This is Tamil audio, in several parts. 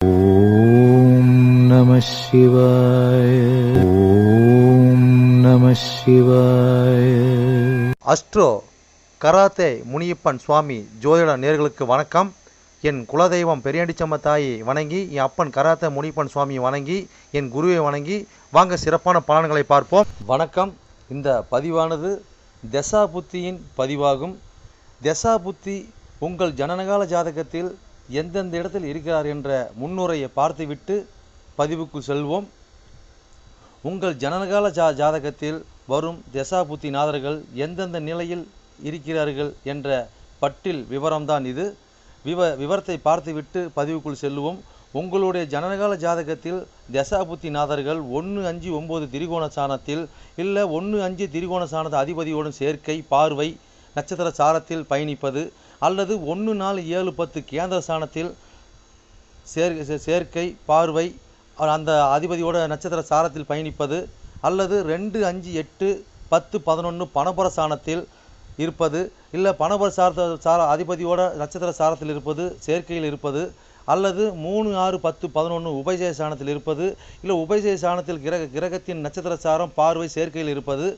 ஓம் நம சிவாய. ஓம் நம சிவாய. அஸ்ட்ரோ கராத்தே முனியப்பன் சுவாமி ஜோதிட நேயர்களுக்கு வணக்கம். என் குலதெய்வம் பெரியாண்டிச்சம்ம தாயை வணங்கி, என் அப்பன் கராத்தே முனியப்பன் சுவாமியை வணங்கி, என் குருவை வணங்கி வாங்க சிறப்பான பலன்களை பார்ப்போம். வணக்கம். இந்த பதிவானது தசா புத்தியின் பதிவாகும். தசா புத்தி உங்கள் ஜனனகால ஜாதகத்தில் எந்தெந்த இடத்தில் இருக்கிறார் என்ற முன்னுரையை பார்த்துவிட்டு பதிவுக்கு செல்வோம். உங்கள் ஜனனகால ஜாதகத்தில் வரும் தசா புத்தி நாதர்கள் எந்தெந்த நிலையில் இருக்கிறார்கள் என்ற பட்டியல் விவரம்தான் இது. விவரத்தை பார்த்துவிட்டு பதிவுக்குள் செல்வோம். உங்களுடைய ஜனனகால ஜாதகத்தில் தசா புத்தி நாதர்கள் 1-5-9 திரிகோண சாணத்தில் இல்லை 1-5 திரிகோண சாணத அதிபதியோடும் சேர்க்கை, பார்வை, நட்சத்திர சாரத்தில் பயணிப்பது, அல்லது 1-4-7-10 கேந்திர சாணத்தில் சேர்க்கை, பார்வை, அந்த அதிபதியோட நட்சத்திர சாரத்தில் பயணிப்பது, அல்லது 2-5-8-10-11 பணபர சாணத்தில் இருப்பது, இல்லை பணபர அதிபதியோட நட்சத்திர சாரத்தில் இருப்பது, சேர்க்கையில் இருப்பது, அல்லது 3-6-10-11 உபஜய சாணத்தில் இருப்பது, இல்லை உபஜய சாணத்தில் கிரகத்தின் நட்சத்திர சாரம், பார்வை, சேர்க்கையில் இருப்பது,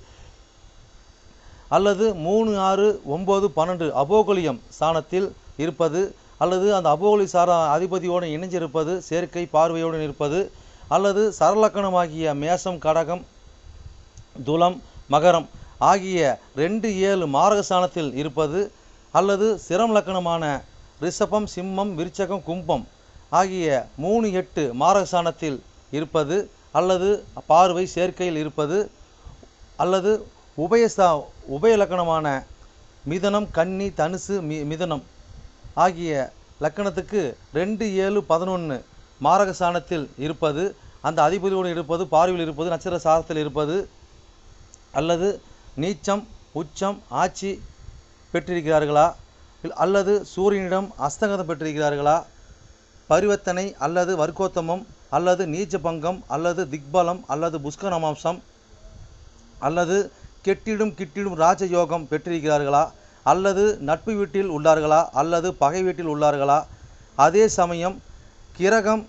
அல்லது 3-6-9-12 அபோகலியம் சாணத்தில் இருப்பது, அல்லது அந்த அபோகலி சார அதிபதியோடு இணைஞ்சிருப்பது, சேர்க்கை, பார்வையோடு இருப்பது, அல்லது சரலக்கணமாகிய மேசம், கடகம், துலம், மகரம் ஆகிய 2-7 மாரக சாணத்தில் இருப்பது, அல்லது சிரம் லக்கணமான ரிஷபம், சிம்மம், விருச்சகம், கும்பம் ஆகிய 3-8 மாரக சாணத்தில் இருப்பது, அல்லது பார்வை, சேர்க்கையில் இருப்பது, அல்லது உபய லக்கணமான மிதனம், கன்னி, தனுசு, மிதனம் ஆகிய லக்கணத்துக்கு 2-7-11 மாரக சாணத்தில் இருப்பது, அந்த அதிபதியோடு இருப்பது, பார்வையில் இருப்பது, நட்சத்திர சாரத்தில் இருப்பது, அல்லது நீச்சம், உச்சம், ஆட்சி பெற்றிருக்கிறார்களா, அல்லது சூரியனிடம் அஸ்தங்கதம் பெற்றிருக்கிறார்களா, பரிவர்த்தனை அல்லது வர்க்கோத்தமம், அல்லது நீச்ச பங்கம், அல்லது திக்பலம், அல்லது புஷ்கரமாம்சம், அல்லது கெட்டிடும் ராஜயோகம் பெற்றிருக்கிறார்களா, அல்லது நட்பு வீட்டில் உள்ளார்களா, அல்லது பகை வீட்டில் உள்ளார்களா, அதே சமயம் கிரகம்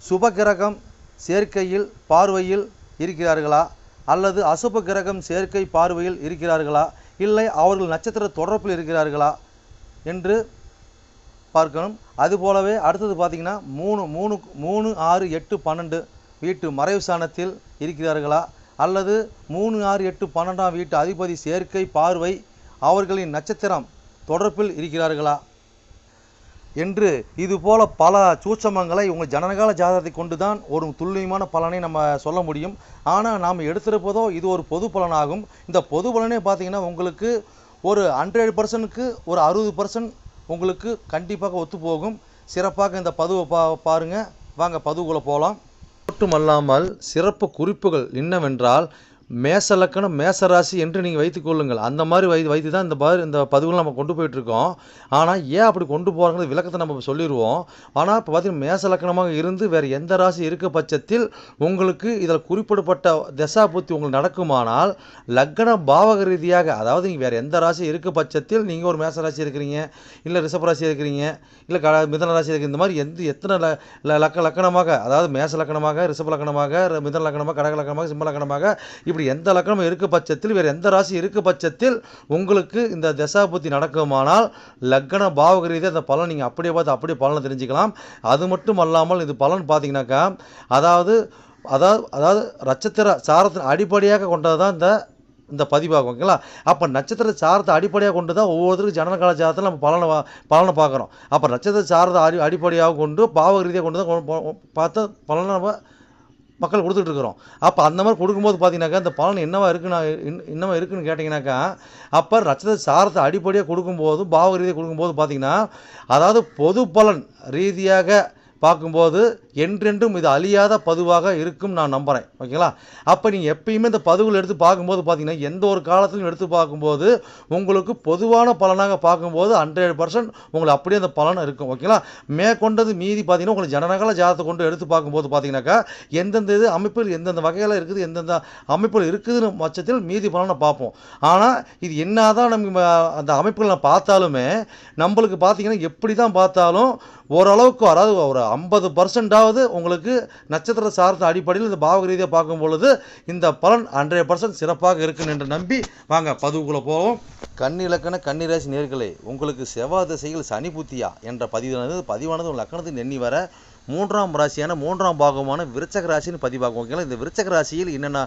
சுப கிரகம் சேர்க்கையில் பார்வையில் இருக்கிறார்களா, அல்லது அசுப கிரகம் சேர்க்கை பார்வையில் இருக்கிறார்களா, இல்லை அவர்கள் நட்சத்திர தொடர்பில் இருக்கிறார்களா என்று பார்க்கணும். அதுபோலவே அடுத்தது பார்த்திங்கன்னா 3-6-8-12 வீட்டு மறைவு சாணத்தில் இருக்கிறார்களா, அல்லது 3-6-8-12 வீட்டு அதிபதி சேர்க்கை, பார்வை அவர்களின் நட்சத்திரம் தொடர்பில் இருக்கிறார்களா என்று இதுபோல பல சூட்சமங்களை உங்கள் ஜனனகால ஜாதகத்தை கொண்டு தான் ஒரு துல்லியமான பலனை நம்ம சொல்ல முடியும். ஆனால் நாம் எடுத்திருப்பதோ இது ஒரு பொது பலனாகும். இந்த பொது பலனே பார்த்திங்கன்னா உங்களுக்கு ஒரு 100%க்கு ஒரு 60% உங்களுக்கு கண்டிப்பாக ஒத்துப்போகும். சிறப்பாக இந்த பதிவை பாருங்கள். வாங்க பதிவுக்குள்ளே போகலாம். மட்டுமல்லாமல் சிறப்பு குறிப்புகள் என்னவென்றால், மேச லக்கணம், மேசராசி என்று நீங்கள் வைத்துக்கொள்ளுங்கள். அந்த மாதிரி வைத்து தான் இந்த பதிவுகள் நம்ம கொண்டு போயிட்டுருக்கோம். ஆனால் ஏன் அப்படி கொண்டு போகிறாங்க விளக்கத்தை நம்ம சொல்லிடுவோம். ஆனால் இப்போ பார்த்தீங்கன்னா மேச லக்கணமாக இருந்து வேறு எந்த ராசி இருக்க பட்சத்தில் உங்களுக்கு இதில் குறிப்பிடப்பட்ட தசா புத்தி உங்களுக்கு நடக்குமானால், லக்கண பாவக ரீதியாக, அதாவது நீங்கள் வேறு எந்த ராசி இருக்க பட்சத்தில் நீங்கள் ஒரு மேச ராசி இருக்கிறீங்க, இல்லை ரிஷபராசி இருக்கிறீங்க, இல்லை மிதன ராசி இருக்கிற, இந்த மாதிரி எத்தனை லக்கணமாக, அதாவது மேச லக்கணமாக, ரிஷப லக்கணமாக, மிதன லக்கணமாக, கடக லக்கணமாக, சிம்ம லக்கணமாக, இப்படி எந்த லக்கணம் இருக்க பட்சத்தில் வேறு எந்த ராசி இருக்க பட்சத்தில் உங்களுக்கு இந்த தசா புத்தி நடக்குமானால் லக்கண பாவக ரீதியாக அந்த பலன் நீங்கள் அப்படியே பார்த்து அப்படியே பலனை தெரிஞ்சுக்கலாம். அது மட்டும் அல்லாமல் இது பலன் பார்த்தீங்கன்னாக்கா, அதாவது நட்சத்திர சாரத்தின் அடிப்படையாக கொண்டது தான் இந்த பதிவாகும். ஓகேங்களா? அப்போ நட்சத்திர சாரத்தை அடிப்படையாக கொண்டு தான் ஒவ்வொருத்தருக்கும் ஜனனகால ஜாதகத்தில் நம்ம பலனை பார்க்குறோம். அப்போ நட்சத்திர சாரத்தை அடிப்படையாக கொண்டு பாவக ரீதியாக கொண்டு தான் பார்த்து பலனை நம்ம மக்கள் கொடுத்துட்ருக்குறோம். அப்போ அந்த மாதிரி கொடுக்கும்போது பார்த்தீங்கன்னாக்கா இந்த பலன் என்னவா இருக்குன்னு கேட்டிங்கனாக்கா, அப்போ நட்சத்திர சாரத்தை அடிப்படையாக கொடுக்கும்போது பாவக ரீதியாக கொடுக்கும்போது பார்த்தீங்கன்னா, அதாவது பொது பலன் ரீதியாக பார்க்கும்போது என்றென்றும் இது அழியாத பதிவாக இருக்கும் நான் நம்புகிறேன். ஓகேங்களா? அப்போ நீங்கள் எப்பயுமே இந்த பதிவுகள் எடுத்து பார்க்கும்போது பார்த்தீங்கன்னா, எந்த ஒரு காலத்திலும் எடுத்து பார்க்கும்போது உங்களுக்கு பொதுவான பலனாக பார்க்கும்போது 100% உங்களுக்கு அப்படியே அந்த பலன் இருக்கும். ஓகேங்களா? மேற்கொண்டது மீதி பார்த்தீங்கன்னா, உங்களுக்கு ஜனனகால ஜாதகத்தை கொண்டு எடுத்து பார்க்கும்போது பார்த்தீங்கன்னாக்கா, எந்தெந்த இது அமைப்பில் எந்தெந்த வகையில் இருக்குது, எந்தெந்த அமைப்பில் இருக்குதுன்னு பட்சத்தில் மீதி பலனை பார்ப்போம். ஆனால் இது என்னதான் நம்ம அந்த அமைப்புகளை பார்த்தாலுமே நம்மளுக்கு பார்த்தீங்கன்னா, எப்படி தான் பார்த்தாலும் ஓரளவுக்கு, அதாவது ஒரு 50%ஆவது உங்களுக்கு நட்சத்திர சார்ந்த அடிப்படையில் இந்த பாவக ரீதியாக பார்க்கும் பொழுது இந்த பலன் 100% சிறப்பாக இருக்குன்னு என்று நம்பி வாங்க பதிவுக்குள்ளே போவோம். கன்னிலக்கண கன்னிராசி நேயர்களே, உங்களுக்கு செவ்வாய் திசையில் சனி புத்தியா என்ற பதிவானது உங்கள் லக்கணத்தின் எண்ணி வர 3ஆம் ராசியான 3ஆம் பாகமான விருச்சக ராசின்னு பதிவாகும். ஓகேங்களா? இந்த விருச்சக ராசியில் என்னென்ன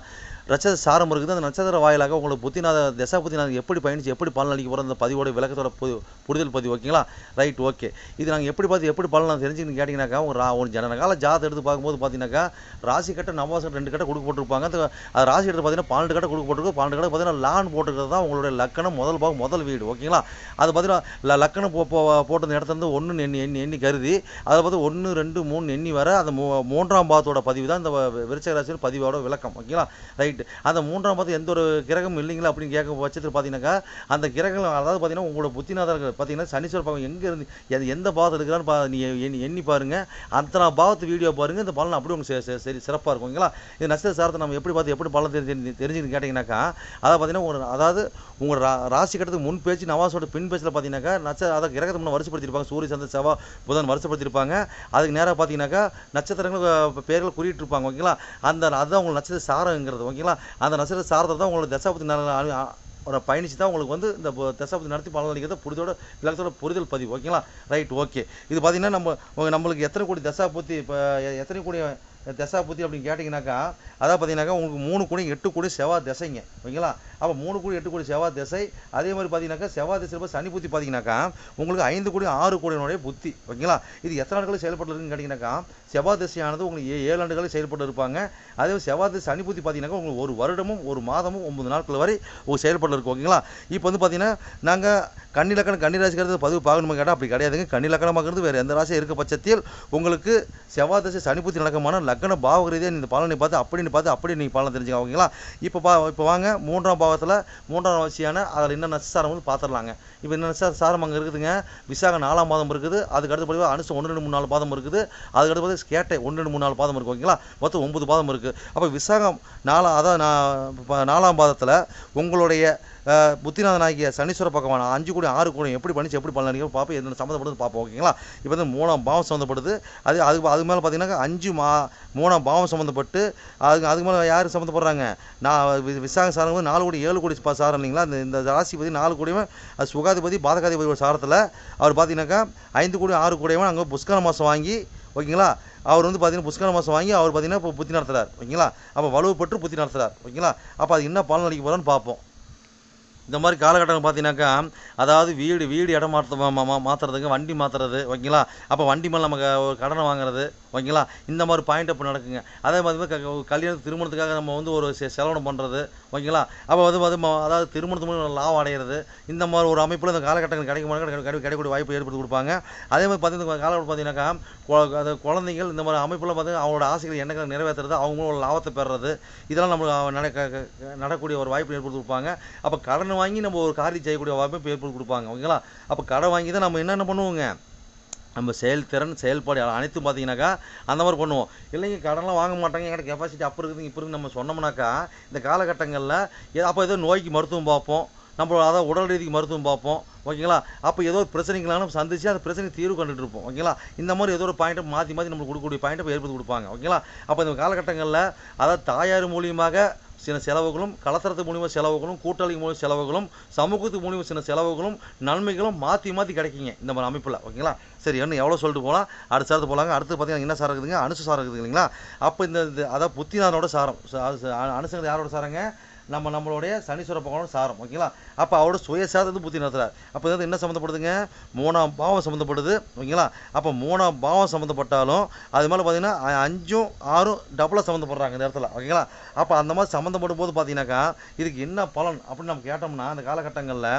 நட்சத்திர சாரம் இருக்குது, அந்த நட்சத்திர வாயிலாக உங்களுக்கு புத்திநாத தசா புத்திநாதன் எப்படி பயணிச்சு எப்படி பலன் அளிக்க போகிற அந்த பதிவோட விளக்கத்தோட புரிதல் பதிவு. ஓகேங்களா? Right, okay. இது நாங்கள் எப்படி பார்த்து எப்படி பலன் தெரிஞ்சுன்னு கேட்டிங்கனாக்கா, ஒரு ஜனனகால ஜாதகம் எடுத்து பார்க்கும்போது பார்த்தீங்கன்னாக்கா, ராசி கட்ட நவாசம் 2 கட்ட கொடுக்க போட்டிருப்பாங்க. அது ராசி எடுத்து பார்த்தீங்கன்னா 12 கட்ட கொடுக்க போட்டிருக்கு. 12 கட்ட பார்த்தீங்கன்னா லான் போட்டுக்கிறது தான் உங்களுடைய லக்கணம் முதல் பாகம் முதல் வீடு. ஓகேங்களா? அது பார்த்தீங்கன்னா லக்கணம் போட்ட இடத்துல 1 எண்ணி கருதி அதை பார்த்து 1, 2, 3 எண்ணி வர அந்த 3ஆம் பாவத்தோட பதிவு தான் இந்த விருச்சக ராசியில் பதிவோட விளக்கம். ஓகேங்களா? ரைட். அந்த 3ஆம் பாவத்து எந்த ஒரு கிரகம் இல்லைங்களா அப்படின்னு கேட்க பட்சத்தில் பார்த்தீங்கன்னாக்கா, அந்த கிரகங்கள் அதாவது பார்த்தீங்கன்னா உங்களோட புத்திநாதர்கள் பார்த்தீங்கன்னா சனீஸ்வர பாவம் எங்கே இருந்து எந்த பாவத்தில் இருக்கிறான்னு நீங்கள் எண்ணி பாருங்கள். அத்தனை பாவத்து வீடியோ பாருங்கள். இந்த பலன் அப்படி உங்களுக்கு சரி சிறப்பாக இருக்கும். ஓகேங்களா? இது நட்சத்திர சாரத்தை நம்ம எப்படி பார்த்து எப்படி பலன் தெரிஞ்சுன்னு கேட்டிங்கனாக்கா, அதாவது பார்த்தீங்கன்னா அதாவது உங்கள் ராசி கட்டத்துக்கு முன் பேச்சு நவாசோட பின் பேச்சில் பார்த்தீங்கன்னாக்கா அதை கிரகத்தை முன்னே வருஷப்படுத்திருப்பாங்க. சூரிய சந்திர செவ்வாய் புதன் வருஷப்படுத்திருப்பாங்க. அதுக்கு நேராக பார்த்தீங்கன்னாக்கா நட்சத்திரங்கள் பேர்கள் குறியிட்டிருப்பாங்க. ஓகேங்களா? அதுதான் உங்களுக்கு நட்சத்திர சாரங்கிறது. ஓகேங்களா? அந்த நட்சத்திர சாரத்தை தான் உங்களுக்கு தசாபதி ஒரு பயணிச்சு தான் உங்களுக்கு வந்து இந்த தசாபதி நடத்தி பலன் அளிக்கிறத விளக்கத்தோட புரிதல் பதிவு. ஓகேங்களா? Right, okay. இது பார்த்தீங்கன்னா நம்மளுக்கு எத்தனை கோடி தசாபதி இப்போ எத்தனை கோடி தசாபதி அப்படின்னு கேட்டிங்கனாக்கா, அதாவது பார்த்தீங்கன்னாக்கா உங்களுக்கு 3 கோடி 8 கோடி செவ்வாய் திசைங்க. ஓகேங்களா? அப்போ 3 கோடி 8 கோடி செவ்வாய் திசை. அதே மாதிரி பார்த்தீங்கன்னாக்கா செவ்வாய் திசை சனி புத்தி பார்த்தீங்கன்னாக்கா உங்களுக்கு 5 கோடி 6 கோடியினுடைய புத்தி. ஓகேங்களா? இது எத்தனை ஆண்டுகளில் செயல்பட்டு இருக்குன்னு கேட்டிங்கனாக்கா, செவ்வாய் திசையானது உங்களுக்கு 7 ஆண்டுகளில் செயல்பட்டு இருப்பாங்க. அதே செவ்வாய் திசை சனி புத்தி பார்த்தீங்கன்னாக்கா உங்களுக்கு 1 வருடமும் 1 மாதமும் 9 நாட்கள் வரை செயல்பட்டு இருக்கும். ஓகேங்களா? இப்போ வந்து பார்த்தீங்கன்னா நாங்கள் கன்னிலக்கணம் கன்னிராசிக்கிறது பதிவு பார்க்கணுமா கேட்டால் அப்படி கிடையாதுங்க. கன்னிலக்கணமாகிறது வேறு எந்த ராசியாக இருக்க பட்சத்தில் உங்களுக்கு செவ்வாய் திசை சனி புத்தி நடக்கமான லக்கண பாவக ரீதியாக இந்த பலனை பார்த்து அப்படி நீங்கள் பலன் தெரிஞ்சுக்க. ஓகேங்களா? இப்போ வாங்க 3ஆம் பாவத்தில் 3ஆம் ராசியான அதில் என்ன நட்சத்திரம் வந்து பார்த்துடலாங்க. இப்போ என்ன நட்சத்திரம் அங்கே இருக்குதுங்க. விசாகம் 4ஆம் பாதம் இருக்குது. அதுக்கு அடுத்து பார்த்தீங்கன்னா அனுசம் 1, 2, 3, 4 பாதம் இருக்குது. அதுக்கு அடுத்து பார்த்தீங்கன்னா கேட்டை 1, 2, 3, 4 பாதம் இருக்குது. ஓகேங்களா? மொத்தம் 9 பாதம் இருக்குது. அப்போ விசாகம் 4ஆம் பாதத்தில் உங்களுடைய புத்திநாதன் ஆகிய சனீஸ்வர பகவான் 5 கோடி 6 கோடி எப்படி பண்ணிச்சு எப்படி பலன் அளிக்க பார்ப்போம். என்னென்ன சம்மந்தப்படுது பார்ப்போம். ஓகேங்களா? இப்போ வந்து 3ஆம் பாவம் சம்மந்தப்படுது. அது மேலே பார்த்தீங்கன்னா 3ஆம் பாவம் சம்மந்தப்பட்டு அதுக்கு மேலே யார் சம்மந்தப்படுறாங்க? விசாக சாரம் வந்து 4 கோடி 7 கோடி சாரம் இல்லைங்களா? இந்த ராசி பற்றி 4 கோடியுமே அது சுகாதிபதி பாதகாதிபதி ஒரு சாரத்தில் அவர் பார்த்தீங்கன்னாக்கா 5 கோடி 6 கோடியுமே அங்கே புஷ்கர மாதம் வாங்கி. ஓகேங்களா? அவர் வந்து பார்த்தீங்கன்னா புஷ்கர மாதம் வாங்கி அவர் பார்த்தீங்கன்னா இப்போ புத்தி நடத்துகிறார். ஓகேங்களா? அப்போ வலுவுப்பட்டு புத்தி நடத்துகிறார். ஓகேங்களா? அப்போ அது என்ன பலன் அளிக்க போகிறான்னு பார்ப்போம். இந்த மாதிரி காலகட்டம் பார்த்தீங்கன்னாக்கா, அதாவது வீடு இடம் மாற்றுறதுக்கு வண்டி மாற்றுறது. ஓகேங்களா? அப்போ வண்டி மேலே நமக்கு ஒரு கடனை வாங்குறது. ஓகேங்களா? இந்த மாதிரி பாயிண்ட் அப்போ நடக்குங்க. அதே மாதிரி கல்யாணத்துக்கு திருமணத்துக்காக நம்ம வந்து ஒரு செலவனம் பண்ணுறது. ஓகேங்களா? அப்போ அதாவது திருமணத்து மூலம் லாபம் அடைகிறது. இந்த மாதிரி ஒரு அமைப்பில் இந்த காலகட்டங்கள் கிடைக்கக்கூடிய வாய்ப்பு ஏற்படுத்தி கொடுப்பாங்க. அதே மாதிரி பார்த்தீங்கன்னா காலகட்டம் பார்த்தீங்கன்னாக்கா குழந்தைகள் இந்த மாதிரி அமைப்பில் பார்த்தீங்கன்னா அவங்களோட ஆசைகள் எண்ணங்களை நிறைவேற்றுறது, அவங்களோட லாபத்தை பெறுறது, இதெல்லாம் நம்மளுக்கு நடக்கக்கூடிய ஒரு வாய்ப்பு ஏற்படுத்தி கொடுப்பாங்க. அப்போ கடன் வாங்கி நம்ம ஒரு காரியம் செய்யக்கூடிய வாய்ப்பு ஏற்படுத்தி கொடுப்பாங்க. ஓகேங்களா? அப்போ கடன் வாங்கி தான் நம்ம என்னென்ன பண்ணுவோங்க, நம்ம செயல்பாடு அனைத்தும் பார்த்தீங்கன்னாக்கா அந்த மாதிரி பண்ணுவோம். இல்லைங்க கடன்லாம் வாங்க மாட்டாங்க, எங்கிட்ட கெப்பாசிட்டி அப்போ இருக்குது இப்போ இருக்குது நம்ம சொன்னோம்னாக்கா இந்த காலகட்டங்களில் அப்போ ஏதோ நோய்க்கு மருத்துவம் பார்ப்போம், நம்ம அதாவது உடல் ரீதிக்கு மருத்துவம் பார்ப்போம். ஓகேங்களா? அப்போ ஏதோ ஒரு பிரச்சனைகளான சந்திச்சு அந்த பிரச்சனைக்கு தீர்வு கண்டுட்டு இருப்போம். ஓகேங்களா? இந்த மாதிரி ஏதோ ஒரு பாயிண்ட்டை மாற்றி நம்மளுக்கு கொடுக்கக்கூடிய பாயிண்ட்டை ஏற்படுத்தி கொடுப்பாங்க. ஓகேங்களா? அப்போ இந்த காலகட்டங்களில் அதாவது தாயார் மூலியமாக சில செலவுகளும், கலத்தரத்து மூலியமாக செலவுகளும், கூட்டாளி மூலியம் செலவுகளும், சமூகத்து மூலியமாக சில செலவுகளும் நன்மைகளும் மாற்றி கிடைக்குங்க இந்த மாதிரி அமைப்பில். ஓகேங்களா? சரி, இன்னும் எவ்வளோ சொல்லிட்டு போகலாம். அடுத்த சாரத்து போகலாங்க. அடுத்து பார்த்தீங்கன்னா என்ன சாரம் இருக்குதுங்க, அனுசு சாரம் இருக்குது இல்லைங்களா? அப்போ இந்த அதாவது புத்திநாதனோட சாரம். அனுசங்கிறது யாரோட சாரங்க? நம்மளுடைய சனீஸ்வர பகவானோட சாரம். ஓகேங்களா? அப்போ அவரோட சுயசாதத்தை புத்தி நடத்துறார். அப்போ இது என்ன சம்மந்தப்படுதுங்க? 3ஆம் பாவம் சம்மந்தப்படுது. ஓகேங்களா? அப்போ 3ஆம் பாவம் சம்மந்தப்பட்டாலும் அது மேலே பார்த்தீங்கன்னா 5ம் 6ம் டபுளாக சம்மந்தப்படுறாங்க இந்த இடத்துல. ஓகேங்களா? அப்போ அந்த மாதிரி சம்மந்தப்படும் போது பார்த்தீங்கன்னாக்கா இதுக்கு என்ன பலன் அப்படின்னு நம்ம கேட்டோம்னா அந்த காலகட்டங்களில்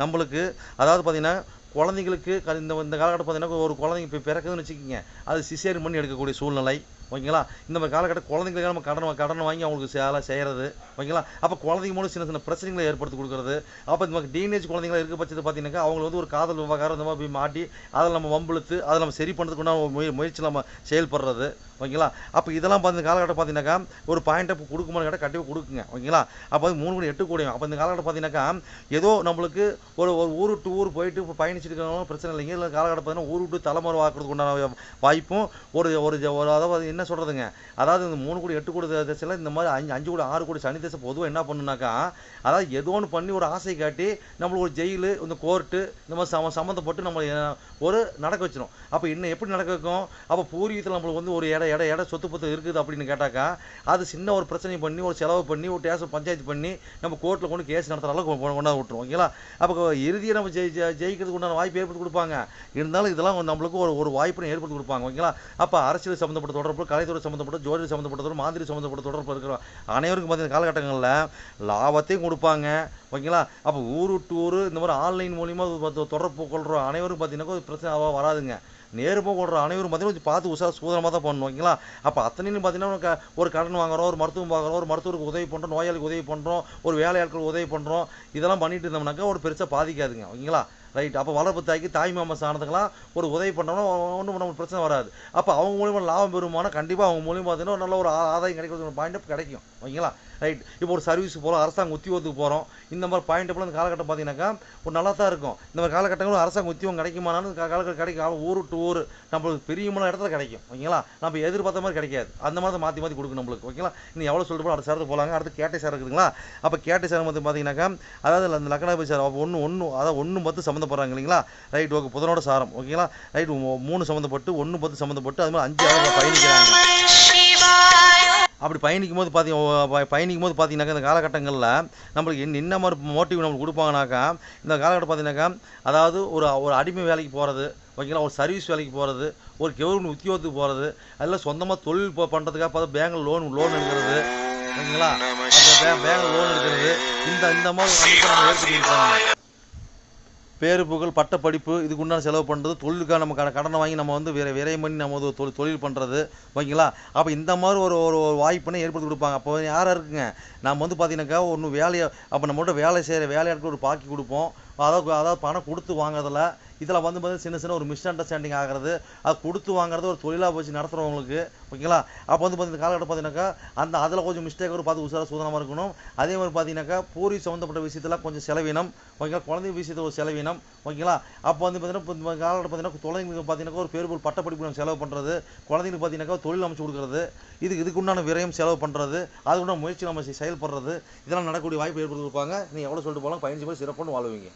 நம்மளுக்கு அதாவது பார்த்தீங்கன்னா குழந்தைங்களுக்கு இந்த காலகட்டம் பார்த்தீங்கன்னா ஒரு குழந்தைங்க இப்போ பிறக்குதுன்னு வச்சுக்கோங்க, அது சிசேரியன் பண்ணி எடுக்கக்கூடிய சூழ்நிலை. ஓகேங்களா? இந்த மாதிரி காலகட்டம் குழந்தைங்களுக்கு நம்ம கடன் வாங்கி அவங்களுக்கு செய்கிறது. ஓகேங்களா? அப்போ குழந்தைங்க மூலம் சின்ன சின்ன பிரச்சனைகளை ஏற்படுத்தி கொடுக்குறது. அப்போ இந்த மாதிரி டீனேஜ் குழந்தைங்களா இருக்க பட்சத்தை பார்த்தீங்கன்னாக்கா அவங்க வந்து ஒரு காதல் விவகாரம் இந்த மாதிரி போய் மாட்டி அதில் நம்ம வம்பிழுத்து அதை நம்ம சரி பண்ணுறதுக்குண்டான முயற்சி நம்ம செயல்படுறது. ஓகேங்களா? அப்போ இதெல்லாம் பார்த்து காலகட்டம் பார்த்தீங்கன்னாக்கா ஒரு பாயிண்ட் அப் கொடுக்குமான்னு கேட்டால் கண்டிப்பாக கொடுக்குங்க. ஓகேங்களா? அப்போ வந்து 3 கோடி 8 கோடி. அப்போ இந்த காலகட்டம் பார்த்தீங்கன்னாக்கா ஏதோ நம்மளுக்கு ஒரு ஊர் டு ஊர் போயிட்டு இப்போ பயணிச்சுட்டு இருக்கிறவங்க பிரச்சனை இல்லைங்க. இல்லை காலகட்டம் பார்த்தீங்கன்னா ஊர் விட்டு தலைமுறை வாக்குறதுக்கு உண்டான வாய்ப்பும் ஒரு அதாவது என்ன சொல்கிறதுங்க, அதாவது இந்த 3 கோடி 8 கோடி திசையில் இந்த மாதிரி 5 கோடி 6 கோடி சனி திசை பொதுவாக என்ன பண்ணுனாக்கா, அதாவது ஏதோ ஒன்று பண்ணி ஒரு ஆசை காட்டி நம்மளுக்கு ஒரு ஜெயிலு இந்த கோர்ட்டு இந்த மாதிரி சம்மந்தப்பட்டு நம்ம ஒரு நடக்க வச்சிடும். அப்போ இன்னும் எப்படி நடக்க வைக்கும்? அப்போ பூர்வீகத்தில் நம்மளுக்கு வந்து ஒரு இட சொத்து பத்து இருக்குது அப்படின்னு கேட்டாக்கா அது சின்ன ஒரு பிரச்சனை பண்ணி ஒரு செலவு பண்ணி ஒரு டேஷன் பஞ்சாயத்து பண்ணி நம்ம கோர்ட்டில் கொண்டு கேஸ் நடத்துகிற அளவுக்கு கொண்டாந்து விட்டுரும். ஓகேங்களா? அப்போ இறுதியை நம்ம ஜெயிக்கிறதுக்கு உண்டான வாய்ப்பு ஏற்படுத்தி கொடுப்பாங்க. இருந்தாலும் இதெல்லாம் நம்மளுக்கு ஒரு வாய்ப்பு ஏற்படுத்தி கொடுப்பாங்க. ஓகேங்களா? அப்போ அரசியல் சம்மந்தப்பட்ட தொடர்பு, கலைத்துறை சம்மந்தப்பட்ட, ஜோதிட சம்மந்தப்பட்ட தொடர்பு, மாந்திரி சம்மந்தப்பட்ட தொடர்பு இருக்கிற அனைவருக்கும் பார்த்தீங்கன்னா காலகட்டங்களில் லாபத்தையும் கொடுப்பாங்க. ஓகேங்களா? அப்போ ஊர் டு ஊர் இந்த மாதிரி ஆன்லைன் மூலிமா தொடர்பு கொள்கிற அனைவரும் பார்த்தீங்கன்னா பிரச்சனை வராதுங்க. நேர்மை கொள்கிற அனைவரும் பார்த்தீங்கன்னா பார்த்து சூதனமாக தான் பண்ணணும். ஓகேங்களா? அப்போ அத்தனையும் பார்த்தீங்கன்னா ஒரு கடன் வாங்குறோம், ஒரு மருத்துவம் பார்க்குறோம், ஒரு மருத்துவருக்கு உதவி பண்ணுறோம், நோயாளிக்கு உதவி பண்ணுறோம், ஒரு வேலையாட்களுக்கு உதவி பண்ணுறோம், இதெல்லாம் பண்ணிட்டு இருந்தோம்னாக்கா ஒரு பெருசாக பாதிக்காதுங்க. ஓகேங்களா? ரைட். அப்போ வளர்ப்பு தாய்க்கு தாய் மாமா சாணத்துக்கெல்லாம் ஒரு உதவி பண்ணோம்னா ஒன்றும் நமக்கு பிரச்சனை வராது. அப்போ அவங்க மூலிமா லாபம் பெறுமானா கண்டிப்பாக அவங்க மூலியமாக பார்த்தீங்கன்னா நல்ல ஒரு ஆதாயம் கிடைக்கிறது ஒரு பாயிண்ட் கிடைக்கும். ஓகேங்களா? ரைட். இப்போ ஒரு சர்வீஸ் போகிறோம், அரசாங்க உத்தியோகத்துக்கு போகிறோம், இந்த மாதிரி பாயிண்ட் இந்த காலகட்டம் பார்த்தீங்கன்னாக்கா ஒரு நல்லா தான் இருக்கும். இந்த மாதிரி காலகட்டங்களும் அரசாங்க உத்தியோகம் கிடைக்குமானாலும் காலகட்டம் கிடைக்கும். ஊர் டு ஊர் நம்மளுக்கு பெரியமான இடத்துல கிடைக்கும். ஓகேங்களா? நம்ம எதிர்பார்த்த மாதிரி கிடைக்காது. அந்த மாதிரி தான் மாற்றி கொடுக்கும் நம்மளுக்கு. ஓகேங்களா? இன்னும் எவ்வளோ சொல்லிட்டு அடுத்த சாரத்து போகலாங்க. அடுத்து கேட்டை சார் இருக்குதுங்களா? அப்போ கேட்டை சார் வந்து பார்த்தீங்கன்னாக்கா அதாவது அந்த லக்னாபதி சார் அதாவது 1-10 சம்மந்தப்படுறாங்க இல்லைங்களா? ரைட். ஓகே. புதனோட சாரம். ஓகேங்களா? ரைட். 3 சம்மந்தப்பட்டு 1-10 சம்மந்தப்பட்டு அது மாதிரி 5 பயணிக்கிறாங்க. அப்படி பயணிக்கும் போது பார்த்தீங்கன்னாக்கா இந்த காலகட்டங்களில் நம்மளுக்கு என்ன மாதிரி மோட்டிவ் நம்மளுக்கு கொடுப்பாங்கனாக்கா இந்த காலகட்டம் பார்த்தீங்கன்னாக்கா அதாவது ஒரு அடிமை வேலைக்கு போகிறது. ஓகேங்களா? ஒரு சர்வீஸ் வேலைக்கு போகிறது, ஒரு கவர்மெண்ட் உத்தியோகத்துக்கு போகிறது, அதில் சொந்தமாக தொழில் பண்ணுறதுக்காக பார்த்து பேங்கில் லோன் எடுக்கிறது. ஓகேங்களா? பேங்கில் லோன் எடுக்கிறது இந்த மாதிரி நம்ம ஏற்படுத்தியிருக்காங்க. பேரு புகழ் பட்ட படிப்பு இதுக்கு உண்டான செலவு பண்ணுறது, தொழிலுக்காக நம்ம கடனை வாங்கி நம்ம வந்து விரையம் பண்ணி நம்ம தொழில் பண்ணுறது. ஓகேங்களா? அப்போ இந்த மாதிரி ஒரு வாய்ப்புன்னு ஏற்படுத்தி கொடுப்பாங்க. அப்போ இருக்குங்க நம்ம வந்து பார்த்தீங்கன்னாக்கா ஒன்று வேலையை அப்போ நம்மளோட வேலை செய்கிற வேலையாட்கள் ஒரு பாக்கி கொடுப்போம். அதாவது பணம் கொடுத்து வாங்குறதில்ல இதில் வந்து சின்ன ஒரு மிஸ் அண்டர்ஸ்டாண்டிங் ஆகிறது. அது கொடுத்து வாங்குறது ஒரு தொழிலாக வச்சு நடத்துகிறவங்களுக்கு. ஓகேங்களா? அப்போ வந்து பார்த்தீங்கன்னா காலகட்டம் பார்த்தீங்கன்னாக்கா அதில் கொஞ்சம் மிஸ்டேக் ஒரு பார்த்து சூதனமாக இருக்கணும். அதே மாதிரி பார்த்தீங்கன்னாக்கா பூரி சம்மந்தப்பட்ட விஷயத்தில் கொஞ்சம் செலவினம். ஓகேங்களா? குழந்தைங்க விஷயத்தில் ஒரு செலவினம். ஓகேங்களா? அப்போ வந்து பார்த்தீங்கன்னா காலகட்டம் பார்த்தீங்கன்னா குழந்தைங்களுக்கு பார்த்தீங்கன்னா ஒரு பேர் பட்ட படிப்பு நம்ம செலவு பண்ணுறது, குழந்தைங்களுக்கு பார்த்தீங்கன்னாக்கா தொழில் அமைச்சு கொடுக்குறது, இதுக்கு உண்டான விரயம் செலவு பண்ணுறது, அதுக்குண்டான முயற்சி நம்ம செயல்படுறது, இதெல்லாம் நடக்கக்கூடிய வாய்ப்பு ஏற்படுத்தி கொடுப்பாங்க. நீங்கள் எவ்வளோ சொல்லிட்டு போகலாம் 15 பேர் சிறப்புன்னு வாழ்வீங்க.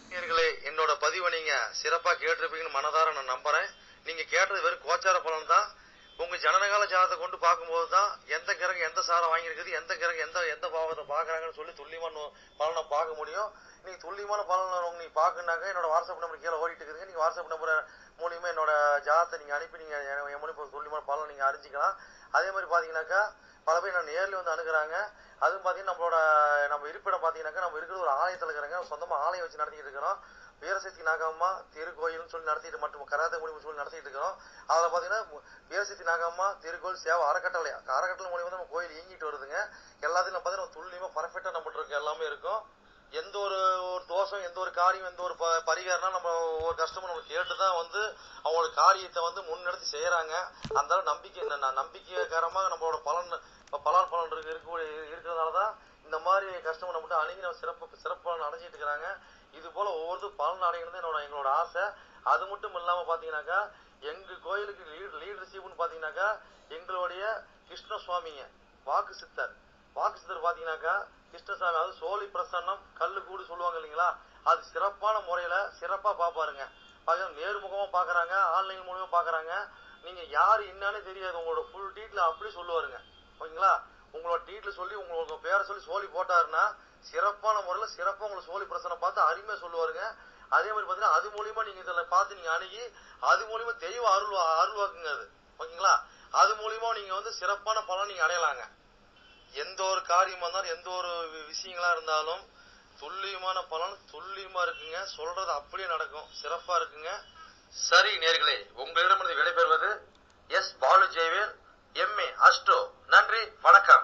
என்னோட பதிவை நீங்க சிறப்பாக கேட்டிருப்பீங்கன்னு மனதார நான் நம்புறேன். நீங்க கேட்டது வெறும் கோச்சார பலன் தான். உங்க ஜனனகால ஜாதகத்தை கொண்டு பார்க்கும்போது தான் எந்த கிரகம் எந்த சாரம் வாங்கியிருக்குது, எந்த கிரகம் எந்த பாவத்தை பார்க்குறாங்கன்னு சொல்லி துல்லியமான பலனை பார்க்க முடியும். நீங்க துல்லியமான பலனை நீங்க பார்க்கணுனாக்க என்னோட வாட்ஸ்அப் நம்பர் கீழே ஓடிட்டு இருக்குதுங்க. நீங்க வாட்ஸ்அப் நம்பர் மூலியமா என்னோட ஜாதகத்தை நீங்க அனுப்பி நீங்க என் மூலியமா துல்லியமான பலனை நீங்க அறிஞ்சிக்கலாம். அதே மாதிரி பாத்தீங்கன்னாக்கா பல பேர் நான் நேரில் வந்து அணுகுறாங்க. அதுவும் பார்த்தீங்கன்னா நம்ம இருப்பிடம் பார்த்தீங்கன்னாக்கா நம்ம இருக்கிற ஒரு ஆலயத்தில் இருக்கிறாங்க. சொந்தமாக ஆலயம் வச்சு நடத்திட்டு இருக்கிறோம். வீரசக்தி நாகம்மா திருக்கோயில்னு சொல்லி நடத்திட்டு மற்றும் கராத்தே முடிவு சொல்லி நடத்திட்டு இருக்கிறோம். அதில் பார்த்தீங்கன்னா வீரசக்தி நாகம்மா திருக்கோயில் சேவை அறக்கட்டளை மூலியமாக நம்ம கோயில் இயங்கிட்டு வருதுங்க. எல்லாத்தையும் பார்த்தீங்கன்னா துல்லியமாக பர்ஃபெக்டாக நம்மகிட்ட இருக்க எல்லாமே இருக்கும். எந்த ஒரு தோஷம் எந்த ஒரு காரியம் எந்த ஒரு பரிகாரம்னா நம்ம ஒரு கஸ்டமர் நம்ம கேட்டு தான் வந்து அவங்களோட காரியத்தை வந்து முன்னெடுத்து செய்கிறாங்க. அந்த நம்பிக்கைகரமாக நம்மளோட பலன் இருக்கிறதுனால தான் இந்த மாதிரி கஸ்டமர் நம்மகிட்ட அணுகி நம்ம சிறப்பு பலன் அடைஞ்சிட்டு இருக்கிறாங்க. இது போல ஒவ்வொரு பலன் அடைகிறது எங்களோட ஆசை. அது மட்டும் இல்லாமல் பார்த்தீங்கன்னாக்கா எங்கள் கோயிலுக்கு லீடர்ஷிப்னு பார்த்தீங்கன்னாக்கா எங்களுடைய கிருஷ்ணசுவாமிங்க வாக்கு சித்தர் பார்த்தீங்கன்னாக்கா கிருஷ்ணசாமி, அதாவது சோழி பிரசன்னம் கல்லு கூடு சொல்லுவாங்க இல்லைங்களா, அது சிறப்பான முறையில் சிறப்பாக பார்ப்பாருங்க. நேர்முகமாக பார்க்குறாங்க, ஆன்லைன் மூலியமாக பார்க்குறாங்க. நீங்கள் யார் என்னன்னு தெரியாது, உங்களோட ஃபுல் டீட்டில் அப்படி சொல்லுவாருங்க. ஓகேங்களா? உங்களோட டீட்டில் சொல்லி உங்களுக்கு பேரை சொல்லி சோழி போட்டாருன்னா சிறப்பான முறையில் சிறப்பாக உங்களை சோழி பிரசனம் பார்த்து அருமையாக சொல்லுவாருங்க. அதே மாதிரி பார்த்தீங்கன்னா அது மூலியமா நீங்கள் இதில் பார்த்து நீங்கள் அணுகி அது மூலியமா தெய்வ அருள்வாக்குங்க அது. ஓகேங்களா? அது மூலியமா நீங்கள் வந்து சிறப்பான பலன் நீங்கள் அடையலாங்க. எந்த ஒரு காரியமாக இருந்தாலும் எந்த ஒரு விஷயங்களா இருந்தாலும் துல்லியமான பலன் துல்லியமா இருக்குங்க. சொல்றது அப்படியே நடக்கும். சிறப்பா இருக்குங்க. சரி நேயர்களே, உங்களிடமிருந்து விடைபெறுவது S. Balu Jayavel, MA astro. நன்றி, வணக்கம்.